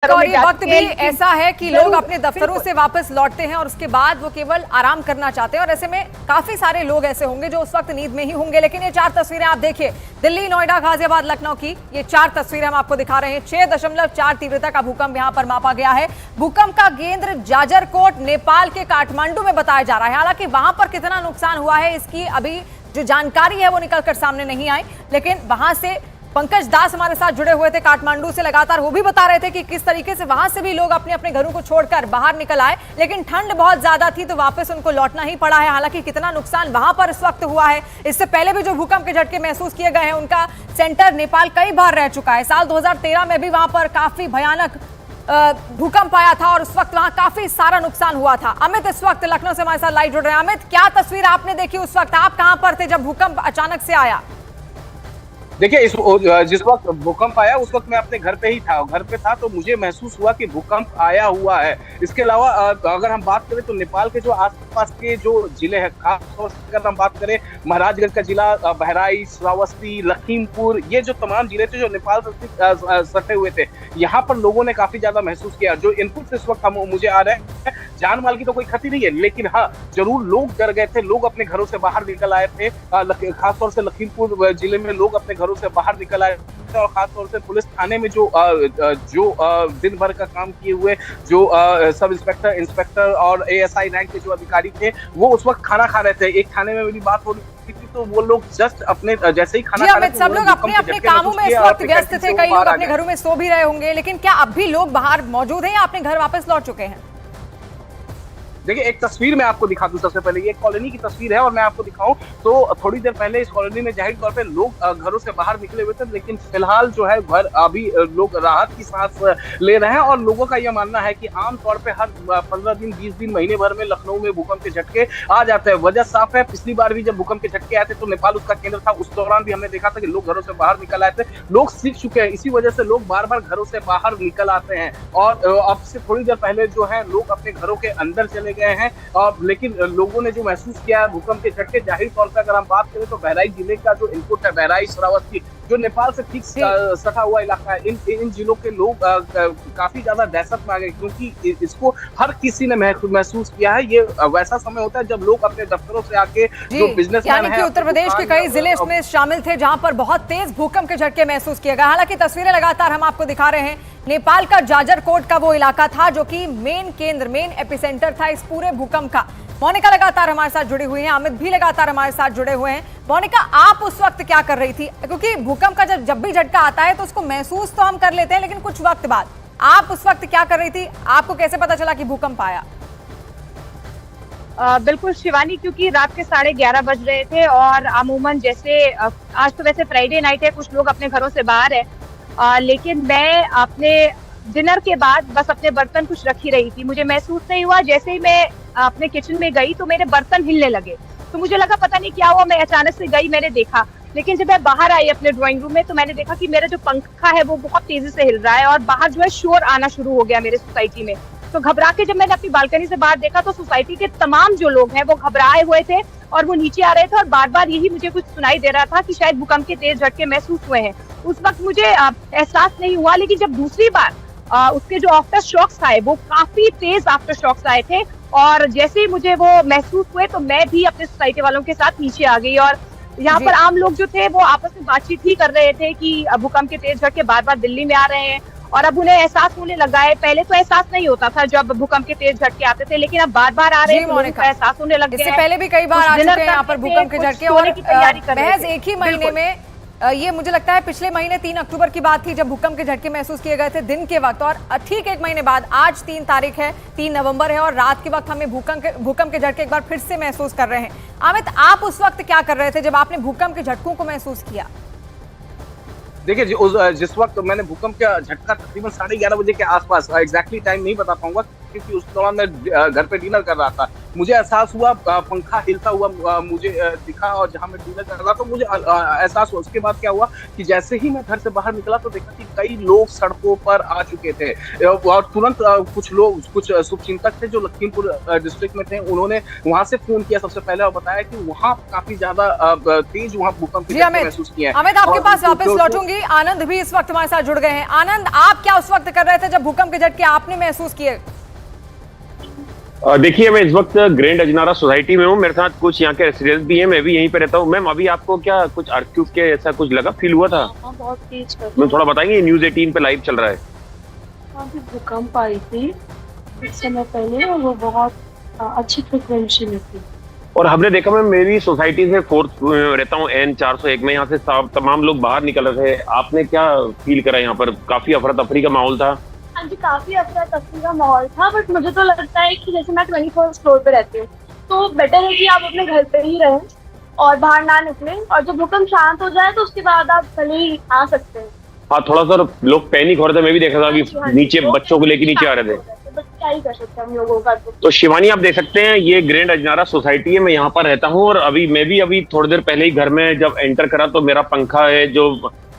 और ये वक्त भी ऐसा है कि लोग अपने दफ्तरों से वापस लौटते हैं और उसके बाद वो केवल आराम करना चाहते हैं और ऐसे में काफी सारे लोग ऐसे होंगे जो उस वक्त नींद में ही होंगे। लेकिन ये 4 तस्वीरें आप देखिए, दिल्ली, नोएडा, गाजियाबाद, लखनऊ की ये 4 तस्वीरें हम आपको दिखा रहे हैं। 6.4 तीव्रता का भूकंप यहां पर मापा गया है। भूकंप का केंद्र जाजरकोट, नेपाल के काठमांडू में बताया जा रहा है। हालांकि वहां पर कितना नुकसान हुआ है इसकी अभी जो जानकारी है वो निकलकर सामने नहीं आई, लेकिन वहां से पंकज दास हमारे साथ जुड़े हुए थे काठमांडू से, लगातार वो भी बता रहे थे कि किस तरीके से वहां से भी लोग अपने अपने घरों को छोड़कर बाहर निकल आए, लेकिन ठंड बहुत ज्यादा थी तो वापस उनको लौटना ही पड़ा है। हालांकि कितना नुकसान वहां पर इस वक्त हुआ है, इससे पहले भी जो भूकंप के झटके महसूस किए गए हैं उनका सेंटर नेपाल कई बार रह चुका है। साल 2013 में भी वहां पर काफी भयानक भूकंप आया था और उस वक्त वहां काफी सारा नुकसान हुआ था। अमित इस वक्त लखनऊ से हमारे साथ लाइव जुड़ रहे हैं। अमित, क्या तस्वीर आपने देखी उस वक्त? आप कहां पर थे जब भूकंप अचानक से आया? देखिए, जिस वक्त भूकंप आया उस वक्त मैं अपने घर पे ही था, घर पे था तो मुझे महसूस हुआ कि भूकंप आया हुआ है। इसके अलावा अगर हम बात करें तो नेपाल के जो आसपास के जो जिले हैं, खास तौर से अगर हम बात करें महाराजगंज का जिला, बहराइच, श्रावस्ती, लखीमपुर, ये जो तमाम जिले थे जो नेपाल से सटे हुए थे, यहाँ पर लोगों ने काफी ज्यादा महसूस किया। जो इनपुट इस वक्त मुझे आ रहे हैं, जान माल की तो कोई क्षति नहीं है, लेकिन हाँ जरूर लोग डर गए थे, लोग अपने घरों से बाहर निकल आए थे। खासतौर से लखीमपुर जिले में लोग अपने घरों से बाहर निकल आए थे और खासतौर से पुलिस थाने में जो दिन भर का काम किए हुए जो सब इंस्पेक्टर और एएसआई रैंक के जो अधिकारी थे, वो उस वक्त खाना खा रहे थे। एक थाने में मेरी बात हो रही थी तो वो लोग जस्ट अपने जैसे ही खाना खा रहे थे, सब लोग अपने अपने कामों में इस वक्त व्यस्त थे। कई लोग अपने घरों में सो भी रहे होंगे, लेकिन क्या अब भी लोग बाहर मौजूद हैं या अपने घर वापस लौट चुके हैं? देखिए, एक तस्वीर मैं आपको दिखा दूं। सबसे पहले ये कॉलोनी की तस्वीर है और मैं आपको दिखाऊं तो थोड़ी देर पहले इस कॉलोनी में जाहिर तौर पे लोग घरों से बाहर निकले हुए थे, लेकिन फिलहाल जो है घर अभी लोग राहत की सांस ले रहे हैं। और लोगों का यह मानना है कि आमतौर पे हर 15 दिन, 20 दिन, महीने भर में लखनऊ में भूकंप के झटके आ जाते हैं। वजह साफ है, पिछली बार भी जब भूकंप के झटके आए थे तो नेपाल उसका केंद्र था, उस दौरान भी हमने देखा था कि लोग घरों से बाहर निकल आए थे। लोग सीख चुके हैं, इसी वजह से लोग बार बार घरों से बाहर निकल आते हैं। और अब से थोड़ी देर पहले जो है लोग अपने घरों के अंदर चले गए हैं। लेकिन लोगों ने जो महसूस किया भूकंप के झटके, जाहिर तौर पर अगर हम बात करें तो बहराइच जिले का जो इनपुट है, बहराइच, श्रावस्ती, जो नेपाल से ठीक सटा हुआ इलाका है, इन जिलों के लोग काफी ज्यादा दहशत में आ गए, क्योंकि इसको हर किसी ने महसूस किया है। ये वैसा समय होता है जब लोग अपने दफ्तरों से आके जो बिजनेसमैन हैं, उत्तर प्रदेश के कई जिले इसमें शामिल थे जहां पर बहुत तेज भूकंप के झटके महसूस किए गए। हालांकि तस्वीरें लगातार हम आपको दिखा रहे हैं। नेपाल का जाजरकोट का वो इलाका था जो कि मेन एपिसेंटर था इस पूरे भूकंप का। मोनिका लगातार हमारे साथ जुड़ी हुई है, अमित भी लगातार हमारे साथ जुड़े हुए हैं। मोनिका, आप उस वक्त क्या कर रही थी? क्योंकि भूकंप का जब भी झटका आता है तो उसको महसूस तो हम कर लेते हैं, लेकिन कुछ वक्त बाद आप उस वक्त क्या कर रही थी? आपको कैसे पता चला कि भूकंप आया? बिल्कुल शिवानी, क्योंकि रात के 11:30 बज रहे थे और अमूमन जैसे आज तो वैसे फ्राइडे नाइट है, कुछ लोग अपने घरों से बाहर है, लेकिन मैं अपने डिनर के बाद बस अपने बर्तन कुछ रख ही रही थी। मुझे महसूस नहीं हुआ, जैसे ही मैं अपने किचन में गई तो मेरे बर्तन हिलने लगे, तो मुझे लगा पता नहीं क्या हुआ। मैं अचानक से गई, मैंने देखा, लेकिन जब मैं बाहर आई अपने ड्राइंग रूम में तो मैंने देखा कि मेरा जो पंखा है वो बहुत तेजी से हिल रहा है और बाहर जो है शोर आना शुरू हो गया मेरे सोसाइटी में। तो घबरा के जब मैंने अपनी बालकनी से बाहर देखा तो सोसाइटी के तमाम जो लोग हैं वो घबराए हुए थे और वो नीचे आ रहे थे और बार बार यही मुझे कुछ सुनाई दे रहा था कि शायद भूकंप के तेज झटके महसूस हुए हैं। उस वक्त मुझे एहसास नहीं हुआ, लेकिन जब दूसरी बार उसके जो आफ्टर शॉक्स आए वो काफी तेज आफ्टर शॉक्स आए थे और जैसे ही मुझे वो महसूस हुए तो मैं भी अपने सोसाइटी वालों के साथ नीचे आ गई। और यहाँ पर आम लोग जो थे वो आपस में बातचीत ही कर रहे थे कि भूकंप के तेज झटके बार बार दिल्ली में आ रहे हैं और अब उन्हें एहसास होने लगा है। पहले तो एहसास नहीं होता था जब भूकंप के तेज झटके आते थे, लेकिन अब बार बार आ रहे हैं, लोगों को एहसास होने लग गया है। इससे पहले भी कई बार आ चुके हैं यहाँ पर भूकंप के झटके और महज एक ही महीने में, ये मुझे लगता है पिछले महीने 3 अक्टूबर की बात थी जब भूकंप के झटके महसूस किए गए थे दिन के वक्त, और ठीक एक महीने बाद आज 3 तारीख है, 3 नवंबर है और रात के वक्त हमें भूकंप के झटके एक बार फिर से महसूस कर रहे हैं। अमित, आप उस वक्त क्या कर रहे थे जब आपने भूकंप के झटकों को महसूस किया? देखिए, जिस वक्त मैंने भूकंप का झटका तकरीबन 11:30 बजे के आसपास, एग्जैक्टली टाइम नहीं बता पाऊंगा, क्योंकि उस दौरान मैं घर पे डिनर कर रहा था। मुझे एहसास हुआ पंखा हिलता हुआ मुझे दिखा, और जहाँ मैं डिनर कर रहा था मुझे एहसास हुआ। उसके बाद क्या हुआ कि जैसे ही मैं घर से बाहर निकला तो देखा कि कई लोग सड़कों पर आ चुके थे, और तुरंत कुछ लोग, कुछ शुभचिंतक थे जो लखीमपुर डिस्ट्रिक्ट में थे, उन्होंने वहां से फोन किया सबसे पहले और बताया कि वहाँ काफी ज्यादा तेज वहाँ भूकंप की झटके महसूस किए हैं। अमित, आपके पास वापस लौटूंगी। आनंद भी इस वक्त हमारे साथ जुड़ गए हैं। आनंद, आप क्या उस वक्त कर रहे थे जब भूकंप के झटके आपने महसूस किए? देखिए, मैं इस वक्त ग्रैंड अजनारा सोसाइटी में हूँ। मेरे साथ कुछ यहाँ के रेसिडेंट्स भी हैं, मैं भी यहीं पे रहता हूँ। मैम, अभी आपको क्या कुछ अर्थक्वेक के ऐसा कुछ लगा, फील हुआ था? बहुत तेज कर मैम, थोड़ा बताएंगे, न्यूज़ 18 पे लाइव चल रहा है। भूकंप आई थी कुछ समय पहले और वो बहुत अच्छी फ्रिक्वेंसी में थी। और हमने देखा, मैं मेरी सोसाइटी से 4th रहता हूँ, N 401 में। यहाँ से तमाम लोग बाहर निकल रहे थे। आपने क्या फील करा? यहाँ पर काफी अफरा तफरी का माहौल था। हाँ जी, काफी अफरा तफरी का माहौल था, बट मुझे तो लगता है कि जैसे मैं 24th फ्लोर पे रहती हूँ तो बेटर है कि आप अपने घर पे ही रहें और बाहर ना निकलें, और जब भूकंप शांत हो जाए तो उसके बाद आप भले ही आ सकते हैं। हाँ, थोड़ा सा लोग पैनिक हो रहे थे, मैं भी देखा था कि नीचे बच्चों को लेके नीचे आ रहे थे। बट क्या ही कर सकते हैं हम लोगों का। तो शिवानी, आप देख सकते हैं ये ग्रैंड अजनारा सोसाइटी है, मैं यहाँ पर रहता हूँ। और मैं भी अभी थोड़ी देर पहले ही घर में जब एंटर करा तो मेरा पंखा है जो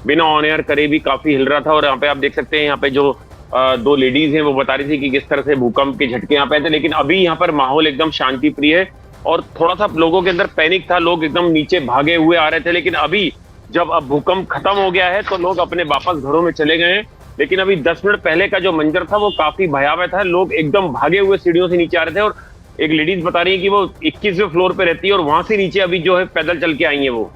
बिना ऑन एयर करे भी काफी हिल रहा था। और यहाँ पे आप देख सकते हैं, यहाँ पे जो 2 लेडीज हैं वो बता रही थी कि किस तरह से भूकंप के झटके यहाँ पे थे। लेकिन अभी यहाँ पर माहौल एकदम शांति प्रिय है और थोड़ा सा लोगों के अंदर पैनिक था, लोग एकदम नीचे भागे हुए आ रहे थे। लेकिन अभी जब अब भूकंप खत्म हो गया है तो लोग अपने वापस घरों में चले गए हैं। लेकिन अभी 10 मिनट पहले का जो मंजर था वो काफी भयावह था। लोग एकदम भागे हुए सीढ़ियों से नीचे आ रहे थे। और एक लेडीज बता रही है कि वो 21वें फ्लोर पे रहती है और वहां से नीचे अभी जो है पैदल चल के आई है वो।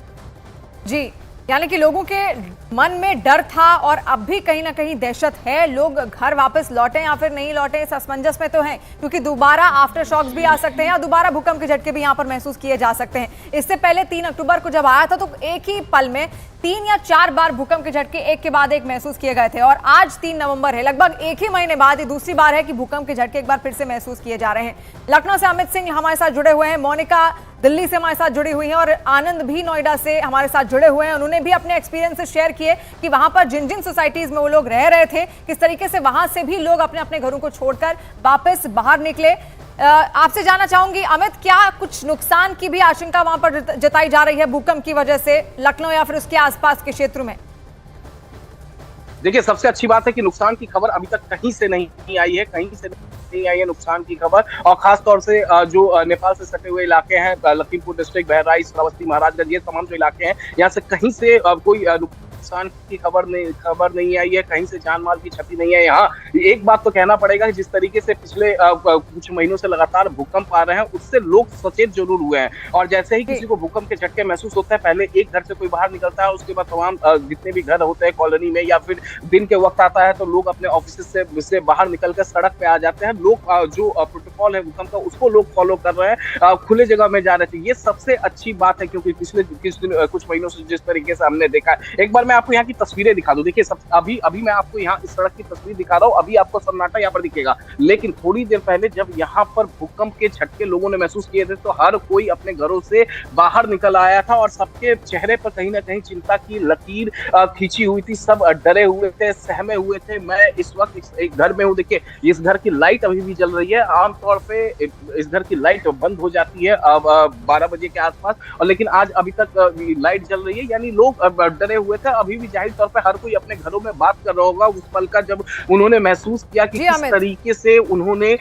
जी, यानी कि लोगों के मन में डर था और अब भी कहीं ना कहीं दहशत है। लोग घर वापस लौटे या फिर नहीं लौटे, इस असमंजस में तो हैं, क्योंकि दोबारा आफ्टर शॉक्स भी आ सकते हैं या दोबारा भूकंप के झटके भी यहाँ पर महसूस किए जा सकते हैं। इससे पहले 3 अक्टूबर को जब आया था तो एक ही पल में 3 या 4 बार भूकंप के झटके एक के बाद एक महसूस किए गए थे, और आज 3 नवंबर है, लगभग एक ही महीने बाद ये दूसरी बार है कि भूकंप के झटके एक बार फिर से महसूस किए जा रहे हैं। लखनऊ से अमित सिंह हमारे साथ जुड़े हुए हैं, मोनिका दिल्ली से हमारे साथ जुड़ी हुई हैं और आनंद भी नोएडा से हमारे साथ जुड़े हुए हैं। उन्होंने भी अपने एक्सपीरियंसेस शेयर किए कि वहां पर जिन जिन सोसाइटीज में वो लोग रह रहे थे, किस तरीके से वहां से भी लोग अपने अपने घरों को छोड़कर वापस बाहर निकले। आपसे जानना चाहूंगी अमित, क्या कुछ नुकसान की भी आशंका वहां पर जताई जा रही है भूकंप की वजह से लखनऊ या फिर उसके आसपास के क्षेत्र में? देखिए, सबसे अच्छी बात है कि नुकसान की खबर अभी तक कहीं से नहीं आई है, कहीं से नहीं आई है नुकसान की खबर। और खास तौर से जो नेपाल से सटे हुए इलाके हैं, लखीमपुर डिस्ट्रिक्ट, बहराइच, श्रावस्ती, महाराजगंज, ये तमाम जो इलाके हैं, यहाँ से कहीं से कोई नुकसान की खबर नहीं आई है, कहीं से जान माल की क्षति नहीं है। यहाँ एक बात तो कहना पड़ेगा कि जिस तरीके से पिछले कुछ महीनों से लगातार भूकंप आ रहे हैं, उससे लोग सचेत जरूर हुए हैं। और जैसे ही किसी को भूकंप के झटके महसूस होता है, पहले एक घर से कोई बाहर निकलता है, उसके बाद तमाम जितने भी घर होते हैं कॉलोनी में, या फिर दिन के वक्त आता है तो लोग अपने ऑफिस से बाहर निकलकर सड़क पे आ जाते हैं। लोग जो प्रोटोकॉल है भूकंप का, उसको लोग फॉलो कर रहे हैं, खुले जगह में जा रहे थे। ये सबसे अच्छी बात है, क्योंकि पिछले कुछ महीनों से जिस तरीके से हमने देखा है। एक बार मैं आपको यहाँ की तस्वीरें दिखा दूं। देखिए, अभी मैं आपको यहाँ इस सड़क की तस्वीर दिखा रहा हूँ, अभी आपको सन्नाटा यहाँ पर दिखेगा। लेकिन थोड़ी देर पहले जब यहाँ पर भूकंप के झटके लोगों ने महसूस किए थे तो हर कोई अपने घरों से बाहर निकल आया था और सबके चेहरे पर कहीं ना कहीं चिंता की लकीर खींची हुई थी। सब डरे हुए थे, सहमे हुए थे। मैं इस वक्त एक घर में हूँ। देखिए, इस घर की लाइट अभी भी जल रही है। आमतौर पे इस घर की लाइट बंद हो जाती है 12 बजे के आसपास, और लेकिन आज अभी तक लाइट जल रही है। यानी लोग डरे हुए थे। अभी भी जाहिर तौर पे हर कोई अपने घरों में बात कर रहा होगा उस पल का, जब उन्होंने महसूस किया कि किस तरीके से उन्होंने